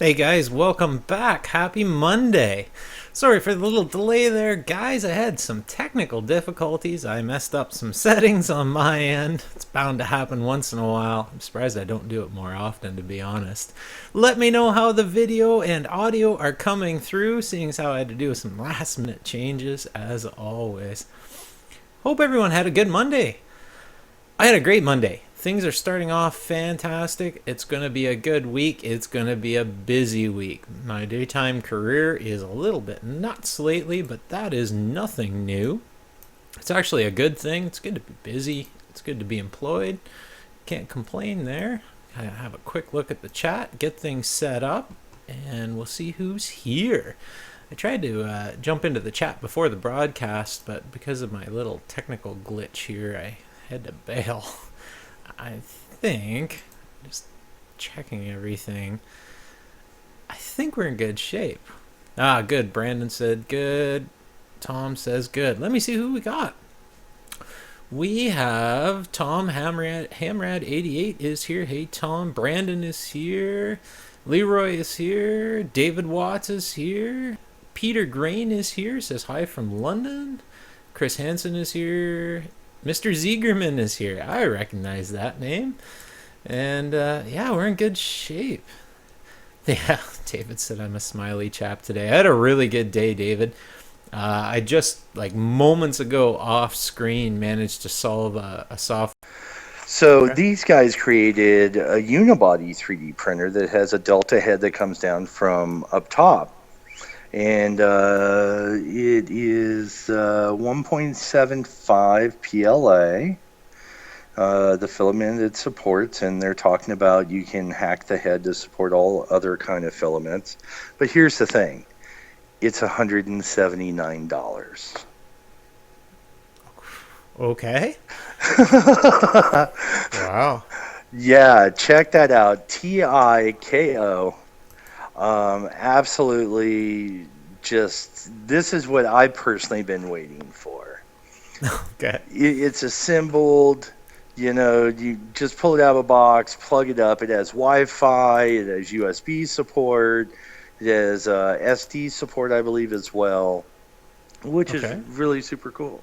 Hey guys, welcome back. Happy Monday. Sorry for the little delay there, guys. I had some technical difficulties. I messed up some settings on my end. It's bound to happen once in a while. I'm surprised I don't do it more often, to be honest. Let me know how the video and audio are coming through, seeing as how I had to do some last minute changes, as always. Hope everyone had a good Monday. I had a great Monday. Things are starting off fantastic. It's going to be a good week. It's going to be a busy week. My daytime career is a little bit nuts lately, but that is nothing new. It's actually a good thing. It's good to be busy. It's good to be employed. Can't complain there. I have a quick look at the chat, get things set up, and we'll see who's here. I tried to jump into the chat before the broadcast, but because of my little technical glitch here, I had to bail. I think, just checking everything, I think we're in good shape. Good. Brandon said good. Tom says good. Let me see who we got. We have Tom Hamrad88 is here. Hey, Tom. Brandon is here. Leroy is here. David Watts is here. Peter Grain is here. Says hi from London. Chris Hansen is here. Mr. Ziegerman is here. I recognize that name. And yeah, we're in good shape. Yeah, David said I'm a smiley chap today. I had a really good day, David. I just, like moments ago off screen, managed to solve a software. So these guys created a unibody 3D printer that has a delta head that comes down from up top. And it is 1.75 PLA, the filament it supports, and they're talking about you can hack the head to support all other kind of filaments. But here's the thing, it's $179. Okay. Wow. Yeah, check that out. TIKO. Absolutely, just this is what I've personally been waiting for. Okay. It's assembled, you just pull it out of a box, plug it up. It has Wi-Fi, it has USB support, it has SD support, I believe, as well, which is really super cool.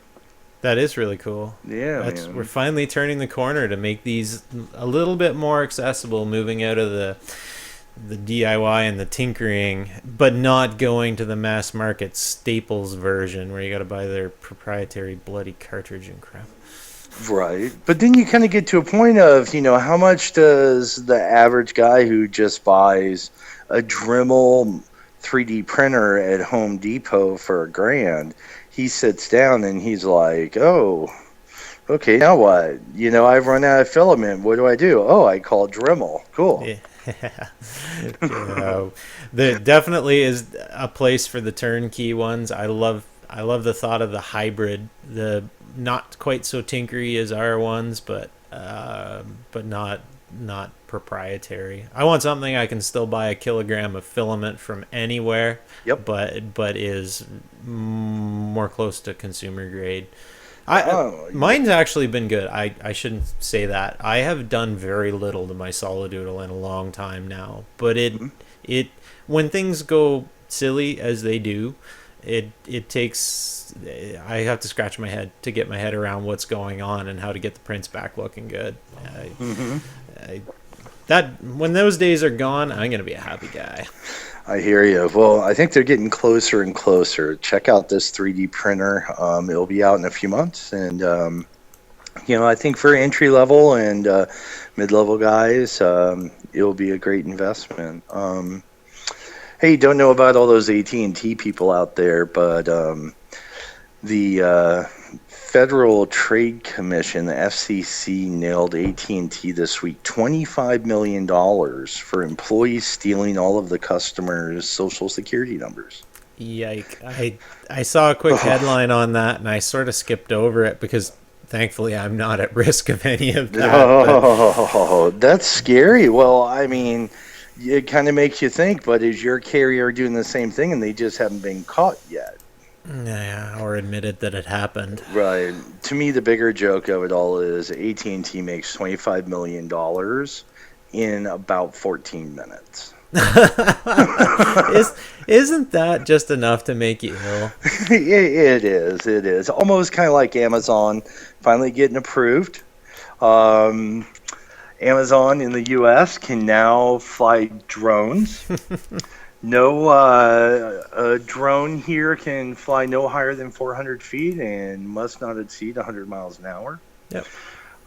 That is really cool. Yeah, man. We're finally turning the corner to make these a little bit more accessible, moving out of the DIY and the tinkering, but not going to the mass market Staples version where you got to buy their proprietary bloody cartridge and crap. Right. But then you kind of get to a point of, how much does the average guy who just buys a Dremel 3D printer at Home Depot for $1,000, he sits down and he's like, oh, okay, now what? I've run out of filament. What do? Oh, I call Dremel. Cool. Yeah. There definitely is a place for the turnkey ones. I love the thought of the hybrid, the not quite so tinkery as our ones, but not proprietary. I want something I can still buy a kilogram of filament from anywhere. Yep. But is more close to consumer grade. Mine's actually been good. I shouldn't say that. I have done very little to my Solidoodle in a long time now. But it when things go silly as they do, it takes. I have to scratch my head to get my head around what's going on and how to get the prints back looking good. That when those days are gone, I'm gonna be a happy guy. I hear you. Well, I think they're getting closer and closer. Check out this 3D printer. It'll be out in a few months. And, I think for entry level and mid-level guys, it'll be a great investment. Hey, don't know about all those AT&T people out there, but the Federal Trade Commission, the FCC, nailed AT&T this week $25 million for employees stealing all of the customers' social security numbers. Yike. I saw a quick headline on that, and I sort of skipped over it because thankfully I'm not at risk of any of that. Oh, that's scary. Well, I mean, it kind of makes you think, but is your carrier doing the same thing and they just haven't been caught yet? Yeah, or admitted that it happened. Right. To me, the bigger joke of it all is AT&T makes $25 million in about 14 minutes. Isn't that just enough to make you ill? It is. It is almost kind of like Amazon finally getting approved. Um, Amazon in the U.S. can now fly drones. No, a drone here can fly no higher than 400 feet and must not exceed 100 miles an hour. Yep.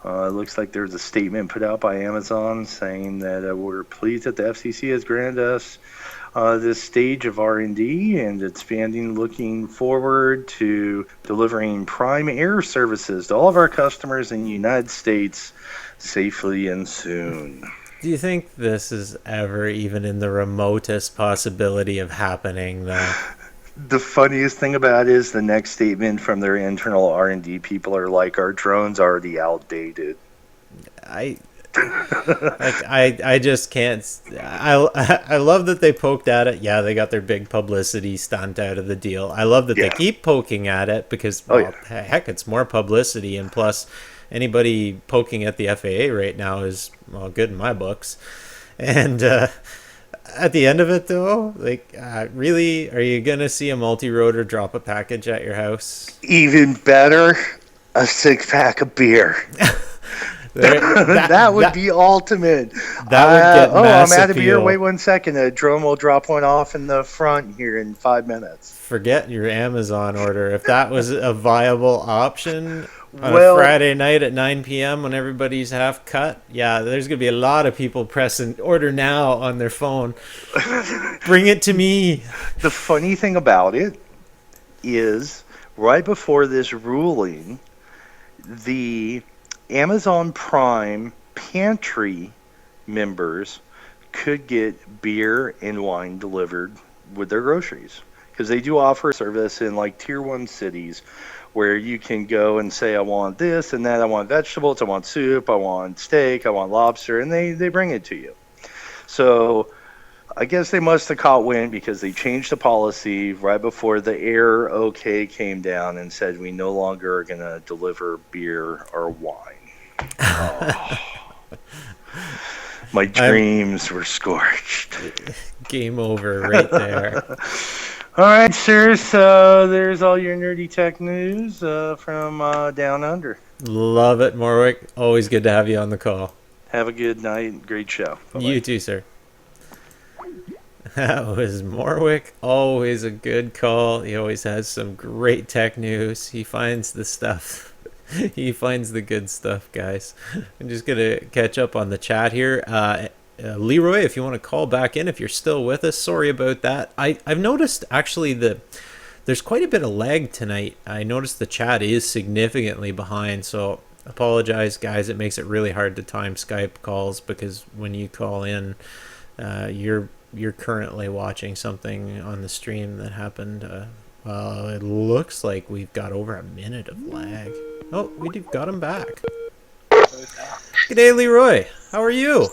It looks like there's a statement put out by Amazon saying that we're pleased that the FCC has granted us this stage of R&D and expanding, looking forward to delivering prime air services to all of our customers in the United States safely and soon. Do you think this is ever even in the remotest possibility of happening, though? The funniest thing about it is the next statement from their internal R&D people are like, our drones are already outdated. I just can't. I love that they poked at it. Yeah, they got their big publicity stunt out of the deal. I love that they keep poking at it because, heck, it's more publicity. And plus, anybody poking at the FAA right now is, well, good in my books. And at the end of it, though, like, really, are you going to see a multi-rotor drop a package at your house? Even better, a 6-pack of beer. That would be ultimate. That would get mass I'm out of beer. appeal. Wait 1 second. A drone will drop one off in the front here in 5 minutes. Forget your Amazon order. If that was a viable option on a Friday night at 9 p.m. when everybody's half cut, yeah, there's going to be a lot of people pressing order now on their phone. Bring it to me. The funny thing about it is right before this ruling, the Amazon Prime pantry members could get beer and wine delivered with their groceries because they do offer a service in like tier 1 cities where you can go and say, I want this and that, I want vegetables, I want soup, I want steak, I want lobster, and they bring it to you. So I guess they must have caught wind because they changed the policy right before the air OK came down and said we no longer are going to deliver beer or wine. Oh. My dreams were scorched. Game over right there. All right, sir. So there's all your nerdy tech news from down under. Love it, Morwick. Always good to have you on the call. Have a good night. Great show. Bye-bye. You too, sir. That was Morwick. Always a good call. He always has some great tech news. He finds the stuff. He finds the good stuff, guys. I'm just going to catch up on the chat here. Leroy, if you want to call back in, if you're still with us, sorry about that. I've noticed, actually, there's quite a bit of lag tonight. I noticed the chat is significantly behind, so apologize, guys. It makes it really hard to time Skype calls because when you call in, you're currently watching something on the stream that happened. Well, it looks like we've got over a minute of lag. Oh, we've got him back. G'day, Leroy. How are you?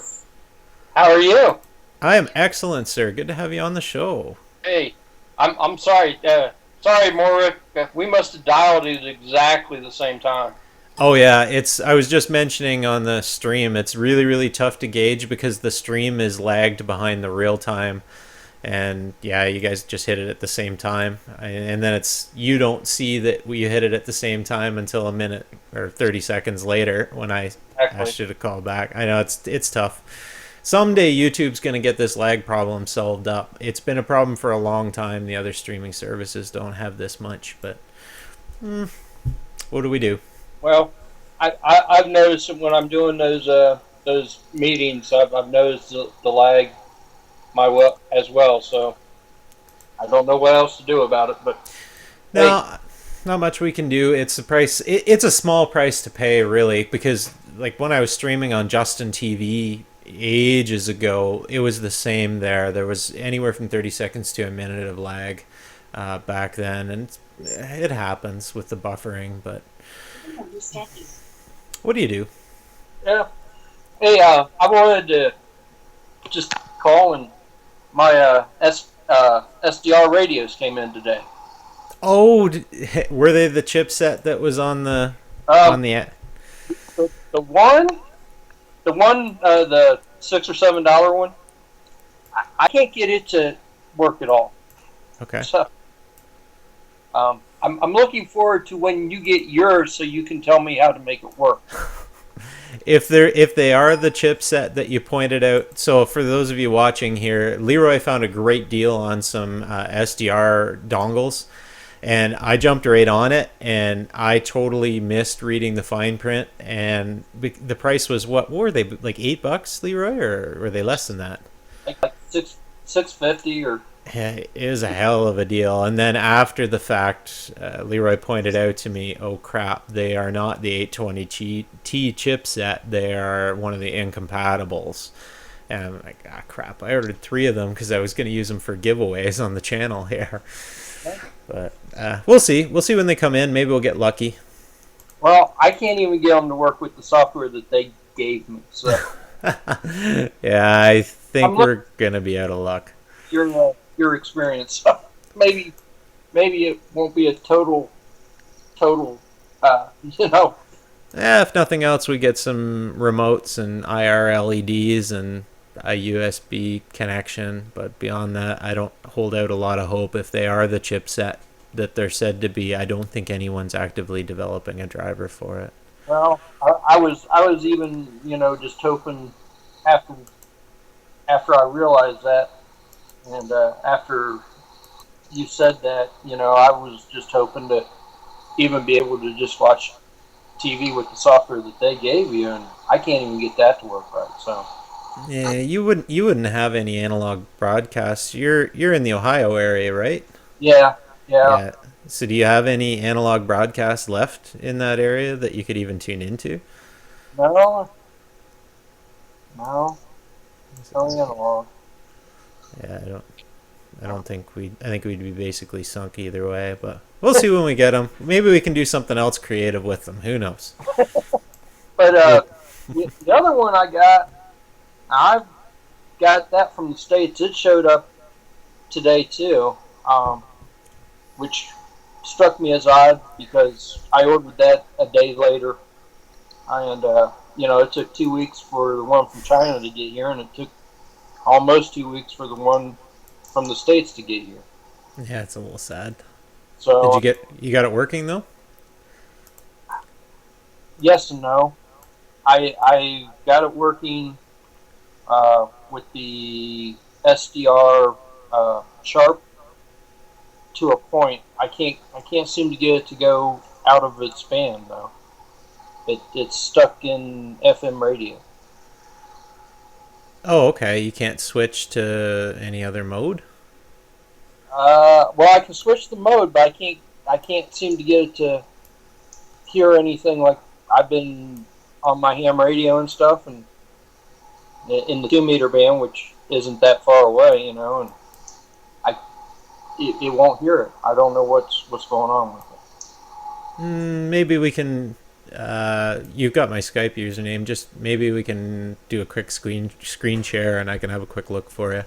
How are you? I am excellent, sir. Good to have you on the show. Hey, I'm sorry. Sorry, Morwick. We must have dialed it exactly the same time. Oh yeah, I was just mentioning on the stream, it's really, really tough to gauge because the stream is lagged behind the real time. And yeah, you guys just hit it at the same time. And then you don't see that you hit it at the same time until a minute or 30 seconds later when I asked you to call back. I know it's tough. Someday YouTube's going to get this lag problem solved up. It's been a problem for a long time. The other streaming services don't have this much, but what do we do? Well, I've noticed that when I'm doing those meetings, I've noticed the lag as well. So I don't know what else to do about it. But no, not much we can do. It's a price. It's a small price to pay, really, because like when I was streaming on Justin TV ages ago, it was the same there. There was anywhere from 30 seconds to a minute of lag back then, and it happens with the buffering. But what do you do? Yeah. Hey, I wanted to just call, and my SDR radios came in today. Oh, were they the chipset that was on the the $6 or $7 one? I can't get it to work at all. Okay. So I'm looking forward to when you get yours, so you can tell me how to make it work. If they are the chipset that you pointed out, so for those of you watching here, Leroy found a great deal on some SDR dongles, and I jumped right on it, and I totally missed reading the fine print, and the price was what were they, like $8, Leroy, or were they less than that? Like $650 or. Yeah, it was a hell of a deal. And then after the fact, Leroy pointed out to me, oh crap, they are not the 820T chipset. They are one of the incompatibles. And I'm like, ah, crap. I ordered 3 of them because I was going to use them for giveaways on the channel here. But we'll see. We'll see when they come in. Maybe we'll get lucky. Well, I can't even get them to work with the software that they gave me. So yeah, I think we're going to be out of luck. Your experience. maybe it won't be a total Yeah, if nothing else, we get some remotes and IR LEDs and a USB connection. But beyond that, I don't hold out a lot of hope. If they are the chipset that they're said to be, I don't think anyone's actively developing a driver for it. Well, I was even just hoping after I realized that. And after you said that, I was just hoping to even be able to just watch TV with the software that they gave you, and I can't even get that to work right. So yeah, you wouldn't have any analog broadcasts. You're in the Ohio area, right? Yeah. So do you have any analog broadcasts left in that area that you could even tune into? No analog. Yeah, I don't think I think we'd be basically sunk either way, but we'll see when we get them. Maybe we can do something else creative with them. Who knows? But the other one I've got that from the States. It showed up today too, which struck me as odd because I ordered that a day later, and it took 2 weeks for the one from China to get here, and it took almost 2 weeks for the one from the States to get here. Yeah, it's a little sad. So you got it working though? Yes and no. I got it working with the SDR Sharp to a point. I can't seem to get it to go out of its band though. It's stuck in FM radio. Oh, okay. You can't switch to any other mode? Well, I can switch the mode, but I can't seem to get it to hear anything like I've been on my ham radio and stuff, and in the 2-meter band, which isn't that far away, and it won't hear it. I don't know what's going on with it. Maybe we can. You've got my Skype username. Just maybe we can do a quick screen share, and I can have a quick look for you,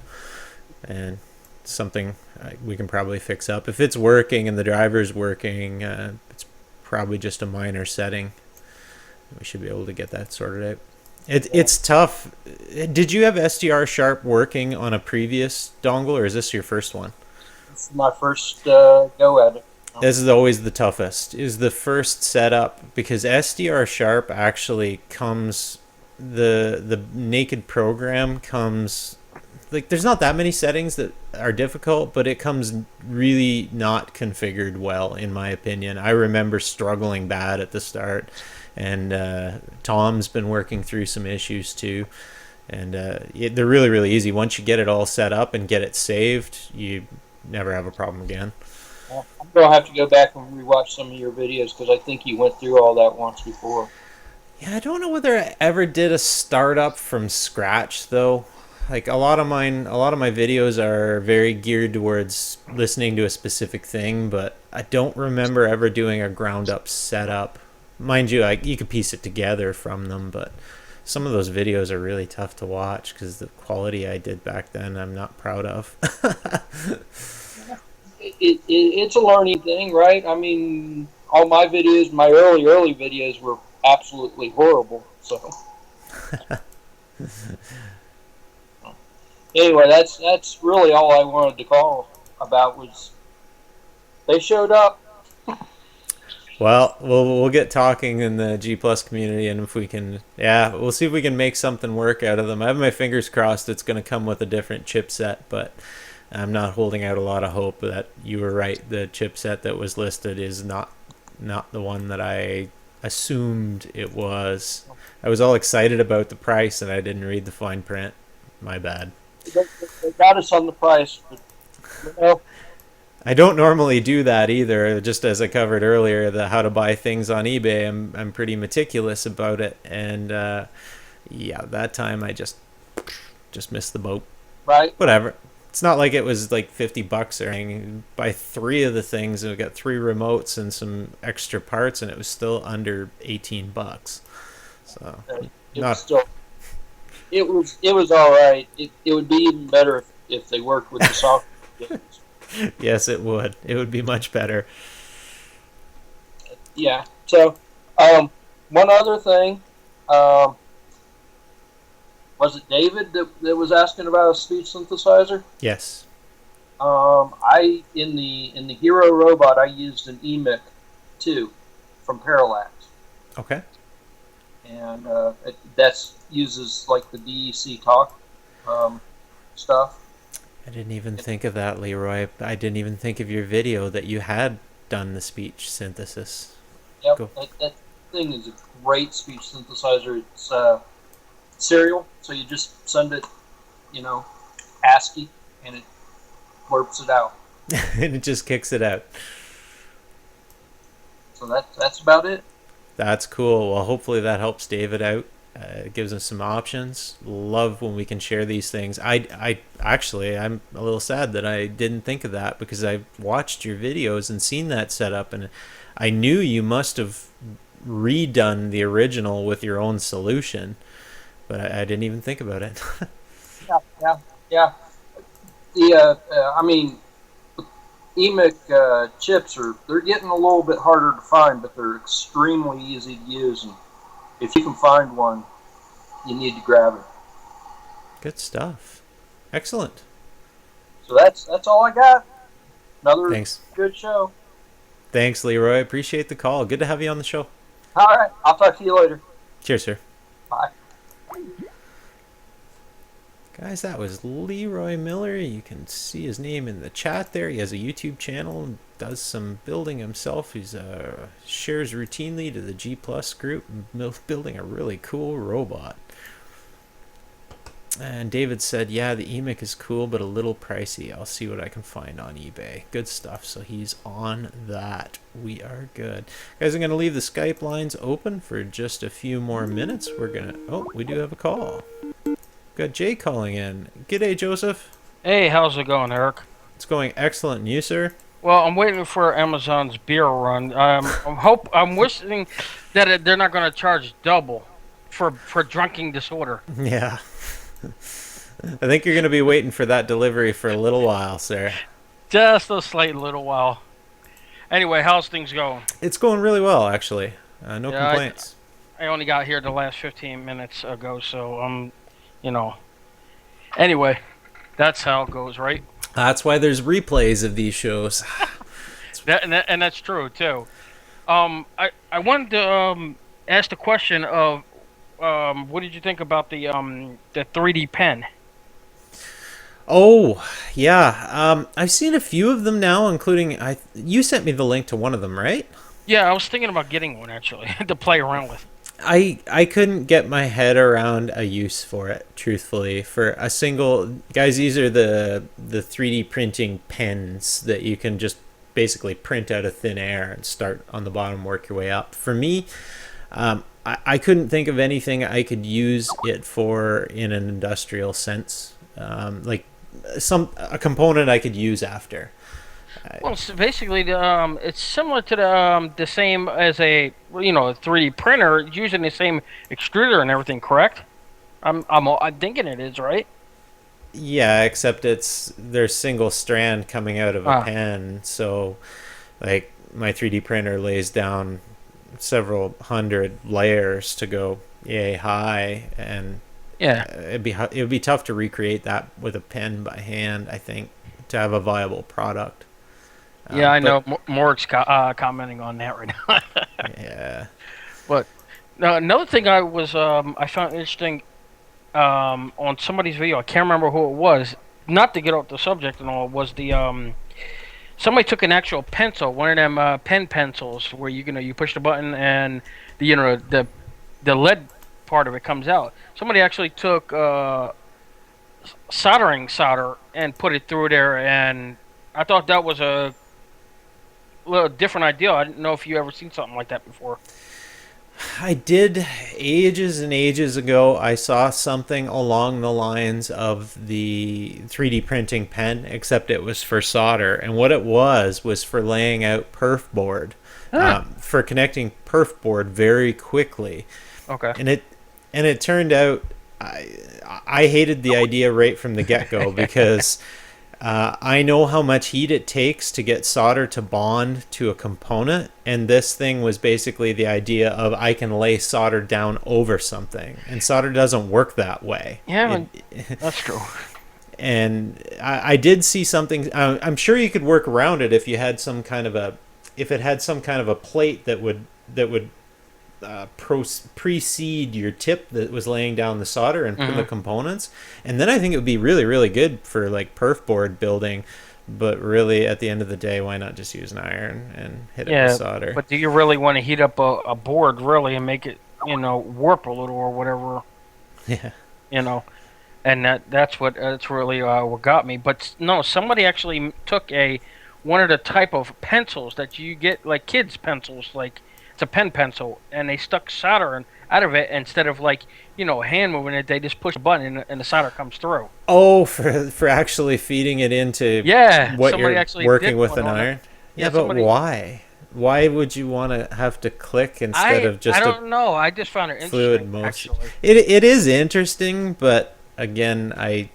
and something we can probably fix up. If it's working and the driver's working, it's probably just a minor setting. We should be able to get that sorted out. It's tough. Did you have SDR Sharp working on a previous dongle, or is this your first one? This is my first go at it. This is always the toughest, is the first setup, because SDR Sharp actually comes, the naked program comes, like there's not that many settings that are difficult, but it comes really not configured well, in my opinion. I remember struggling bad at the start, and Tom's been working through some issues too, and they're really, really easy. Once you get it all set up and get it saved, you never have a problem again. I'm going to have to go back and rewatch some of your videos because I think you went through all that once before. Yeah, I don't know whether I ever did a startup from scratch though. Like a lot of my videos are very geared towards listening to a specific thing, but I don't remember ever doing a ground up setup. Mind you, you could piece it together from them, but some of those videos are really tough to watch because the quality I did back then I'm not proud of. It's a learning thing, right? I mean, all my videos, my early videos were absolutely horrible. So, Anyway, that's really all I wanted to call about. Was they showed up. Well, we'll get talking in the G Plus community, and if we can, yeah, we'll see if we can make something work out of them. I have my fingers crossed it's going to come with a different chipset, but I'm not holding out a lot of hope that you were right. The chipset that was listed is not the one that I assumed it was. I was all excited about the price, and I didn't read the fine print. My bad. They got us on the price, but you know, I don't normally do that either. Just as I covered earlier, the how to buy things on eBay, I'm pretty meticulous about it, and yeah, that time I just missed the boat. right? Whatever. It's not like it was like $50 or anything. Buy 3 of the things, and we got 3 remotes and some extra parts, and it was still under $18. So It not was still, it was all right. It would be even better if they worked with the software. yes, it would. It would be much better. Yeah. So, one other thing, um, was it David that was asking about a speech synthesizer? Yes. I in the Hero robot I used an EMIC 2 from Parallax, Okay. and that's uses like the DEC talk stuff. I didn't even think of that, Leroy. I didn't even think of your video that you had done the speech synthesis. Yep, Cool. that thing is a great speech synthesizer. It's serial, so you just send it, ASCII, and it blurps it out. and it just kicks it out. So that's about it. That's cool. Well, hopefully that helps David out. It gives him some options. Love when we can share these things. I actually, I'm a little sad that I didn't think of that, because I've watched your videos and seen that setup, and I knew you must have redone the original with your own solution, but I didn't even think about it. Yeah. The I mean, EMIC chips they're getting a little bit harder to find, but they're extremely easy to use, and if you can find one, you need to grab it. Good stuff. Excellent. So that's all I got. Another Thanks. good show. Thanks, Leroy. Appreciate the call. Good to have you on the show. All right, I'll talk to you later. Cheers, sir. Bye. Guys, that was Leroy Miller. You can see his name in the chat there. He has a YouTube channel, does some building himself. He's shares routinely to the G Plus group, building a really cool robot. And David said, yeah, the EMIC is cool, but a little pricey. I'll see what I can find on eBay. Good stuff. So he's on that. We are good. Guys, I'm going to leave the Skype lines open for just a few more minutes. We do have a call. Got Jay calling in. G'day, Joseph. Hey, how's it going, Eric? It's going excellent. And you, sir? Well, I'm waiting for Amazon's beer run. I'm wishing that they're not going to charge double for drinking disorder. Yeah. I think you're going to be waiting for that delivery for a little while, sir. Just a slight little while. Anyway, how's things going? It's going really well, actually. No complaints. I only got here the last 15 minutes ago, so Anyway, that's how it goes, right? That's why there's replays of these shows. And that's true too. I wanted to ask the question of what did you think about the 3D pen? Oh, yeah. I've seen a few of them now, including you sent me the link to one of them, right? Yeah, I was thinking about getting one actually to play around with. I couldn't get my head around a use for it, truthfully. For a single, guys, these are the 3D printing pens that you can just basically print out of thin air and start on the bottom, work your way up. For me, I couldn't think of anything I could use it for in an industrial sense, like a component I could use after. Well, so basically, it's similar to the same as a 3D printer using the same extruder and everything. Correct? I'm thinking it is, right? Yeah, except there's single strand coming out of a pen, so like my 3D printer lays down several hundred layers to go yay high, and Yeah. it would be tough to recreate that with a pen by hand, I think, to have a viable product. Yeah, I But know. Morg's commenting on that right now. yeah, But another thing I found interesting on somebody's video. I can't remember who it was. Not to get off the subject and all, was the somebody took an actual pencil, one of them pen pencils, where you push the button and the lead part of it comes out. Somebody actually took solder and put it through there, and I thought that was a little different idea. I didn't know if you ever seen something like that before. I did ages and ages ago. I saw something along the lines of the 3D printing pen, except it was for solder. And what it was for laying out perf board, for connecting perf board very quickly. Okay. And it turned out I hated the idea right from the get-go because I know how much heat it takes to get solder to bond to a component, and this thing was basically the idea of I can lay solder down over something, and solder doesn't work that way. Yeah, that's true. And I did see something. I'm sure you could work around it if you had some kind of if it had some kind of a plate that would precede your tip that was laying down the solder and put the components, and then I think it would be really, really good for like perf board building. But really, at the end of the day, why not just use an iron and hit it with solder? But do you really want to heat up a board really and make it warp a little or whatever? Yeah. And that's really what got me. But no, somebody actually took one of the type of pencils that you get, like kids pencils, like it's a pen pencil, and they stuck solder out of it instead of hand moving it. They just push a button and the solder comes through. Oh, for actually feeding it into what you're working with an iron. Yeah, but why? Why would you want to have to click instead of just? I don't know. I just found it interesting. Fluid motion. Actually. It is interesting, but again, I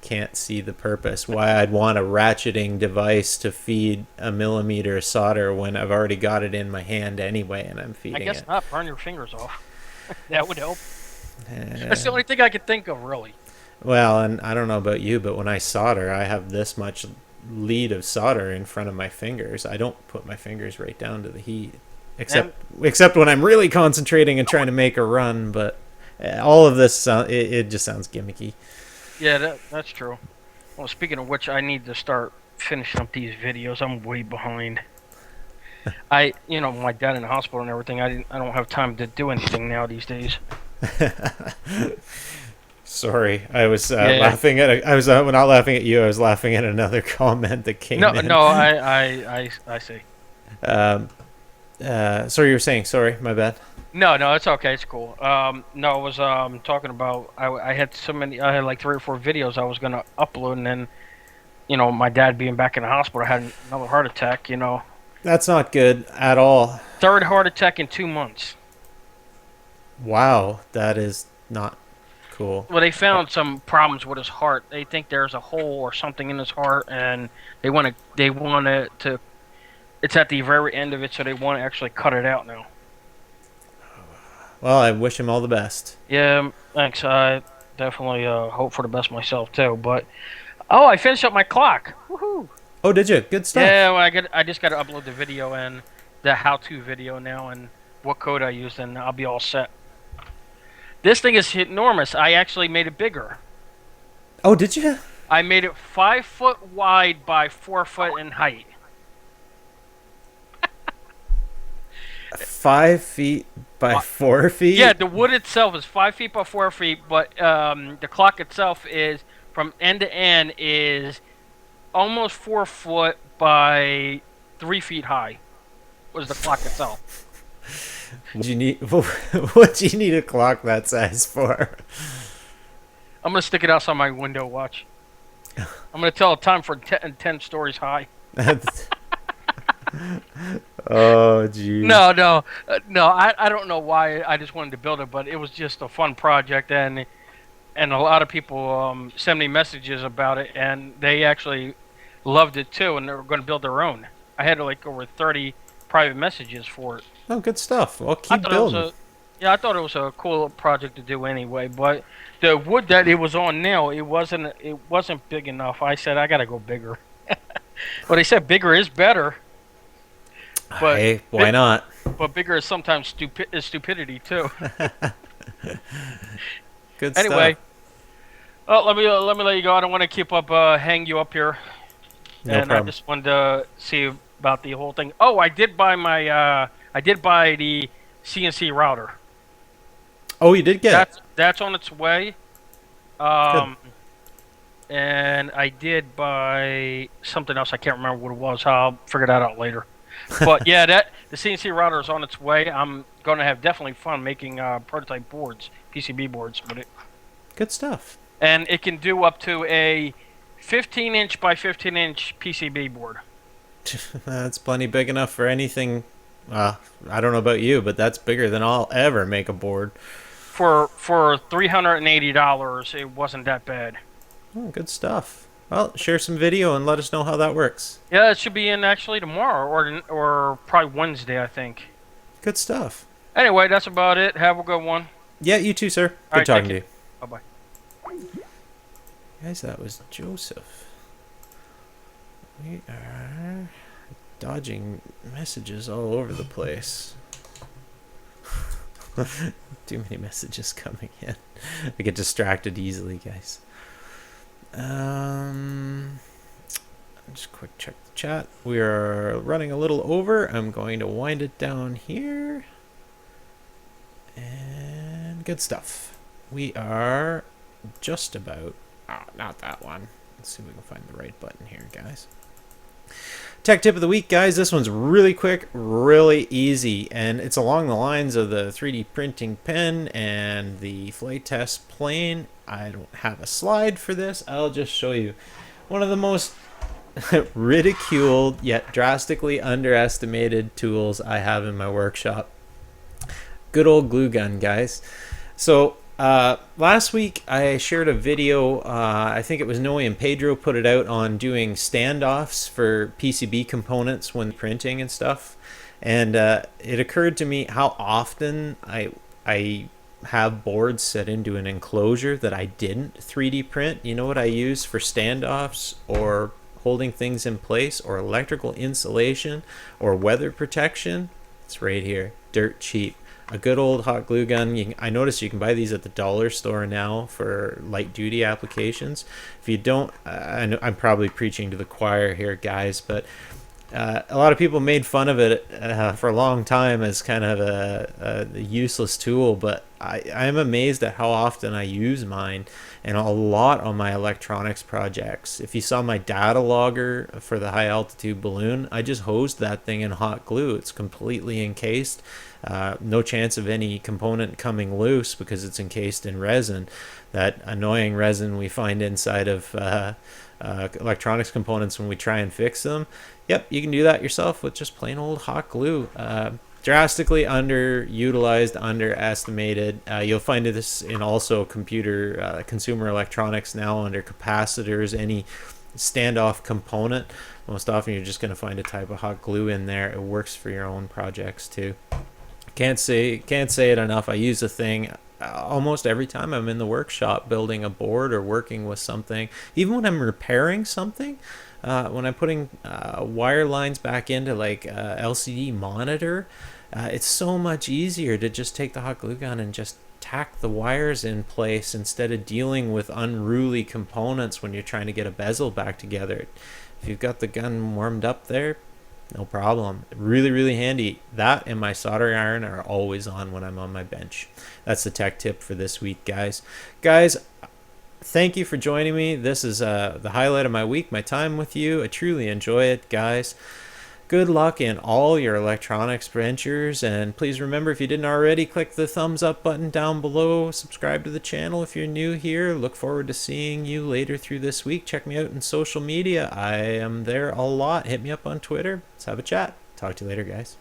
can't see the purpose why I'd want a ratcheting device to feed a millimeter solder when I've already got it in my hand anyway and I'm feeding it. I guess not. Burn your fingers off. That would help. That's the only thing I could think of, really. Well, and I don't know about you, but when I solder, I have this much lead of solder in front of my fingers. I don't put my fingers right down to the heat, except when I'm really concentrating and trying to make a run. But all of this, it just sounds gimmicky. Yeah, that's true. Well, speaking of which, I need to start finishing up these videos. I'm way behind. My dad in the hospital and everything. I don't have time to do anything now these days. Sorry, I was laughing at. I was not laughing at you. I was laughing at another comment that came in. No, I see. Sorry, you were saying. Sorry, my bad. No, it's okay. It's cool. No, I was talking about I had so many. I had like 3 or 4 videos I was gonna upload, and then, my dad being back in the hospital, I had another heart attack. That's not good at all. 3rd heart attack in 2 months. Wow, that is not cool. Well, they found some problems with his heart. They think there's a hole or something in his heart, and they want it to. It's at the very end of it, so they want to actually cut it out now. Well, I wish him all the best. Yeah, thanks. I definitely hope for the best myself too. But I finished up my clock. Woohoo! Oh, did you? Good stuff. Yeah, well, I just got to upload the video and the how-to video now and what code I used, and I'll be all set. This thing is enormous. I actually made it bigger. Oh, did you? I made it 5 foot wide by 4 foot in height. 5 feet by 4 feet? Yeah, the wood itself is 5 feet by 4 feet, but the clock itself is, from end to end, is almost 4 foot by 3 feet high. Was the clock itself. What do you need a clock that size for? I'm going to stick it outside my window, watch. I'm going to tell the time for 10 stories high. Oh, geez. No. I don't know why I just wanted to build it, but it was just a fun project, and a lot of people send me messages about it, and they actually loved it too, and they were going to build their own. I had like over 30 private messages for it. Oh, good stuff. Well, keep building. Yeah, I thought it was a cool project to do anyway, but the wood that it was on now, it wasn't big enough. I said I gotta go bigger. Well, they said bigger is better, but Hey, why bi- not? but bigger is sometimes stupidity too. Good stuff. Anyway, let me let you go. I don't want to keep up hang you up here, No and I problem. just wanted to see about the whole thing. Oh, I did buy the CNC router. Oh, you did get it. That's on its way. Good. Um, and I did buy something else. I can't remember what it was. I'll figure that out later. But yeah, that the CNC router is on its way. I'm going to have definitely fun making prototype boards, PCB boards with it, Good stuff. and it can do up to a 15-inch by 15-inch PCB board. That's plenty big enough for anything. I don't know about you, but that's bigger than I'll ever make a board. For $380, it wasn't that bad. Oh, good stuff. Well, share some video and let us know how that works. Yeah, it should be in actually tomorrow or probably Wednesday, I think. Good stuff. Anyway, that's about it. Have a good one. Yeah, you too, sir. All Good right, talking take to you. Bye bye. Guys, that was Joseph. We are dodging messages all over the place. Too many messages coming in. I get distracted easily, guys. Just quick check the chat. We are running a little over. I'm going to wind it down here. And good stuff. We are just about... Oh, not that one. Let's see if we can find the right button here, guys. Tech tip of the week, guys. This one's really quick, really easy, and it's along the lines of the 3D printing pen and the flight test plane. I don't have a slide for this. I'll just show you one of the most ridiculed yet drastically underestimated tools I have in my workshop. Good old glue gun, guys. So last week I shared a video, I think it was Noe and Pedro put it out on doing standoffs for PCB components when printing and stuff. And it occurred to me how often I have boards set into an enclosure that I didn't 3D print. You know what I use for standoffs or holding things in place or electrical insulation or weather protection? It's right here, dirt cheap. A good old hot glue gun. I noticed you can buy these at the dollar store now for light duty applications. If you don't, I'm probably preaching to the choir here, guys, but a lot of people made fun of it for a long time as kind of a useless tool, but I'm amazed at how often I use mine, and a lot on my electronics projects. If you saw my data logger for the high altitude balloon, I just hosed that thing in hot glue. It's completely encased. No chance of any component coming loose because it's encased in resin. That annoying resin we find inside of electronics components when we try and fix them. Yep, you can do that yourself with just plain old hot glue. Drastically underutilized, underestimated. You'll find this in also consumer electronics now under capacitors, any standoff component. Most often you're just going to find a type of hot glue in there. It works for your own projects too. Can't say it enough. I use the thing almost every time I'm in the workshop building a board or working with something. Even when I'm repairing something, when I'm putting wire lines back into like LCD monitor, it's so much easier to just take the hot glue gun and just tack the wires in place instead of dealing with unruly components when you're trying to get a bezel back together. If you've got the gun warmed up there, no problem. Really, really handy. That and my soldering iron are always on when I'm on my bench. That's the tech tip for this week, guys. Guys, thank you for joining me. This is the highlight of my week, my time with you. I truly enjoy it, guys. Good luck in all your electronics ventures, and please remember, if you didn't already, click the thumbs up button down below. Subscribe to the channel if you're new here. Look forward to seeing you later through this week. Check me out on social media. I am there a lot. Hit me up on Twitter. Let's have a chat. Talk to you later, guys.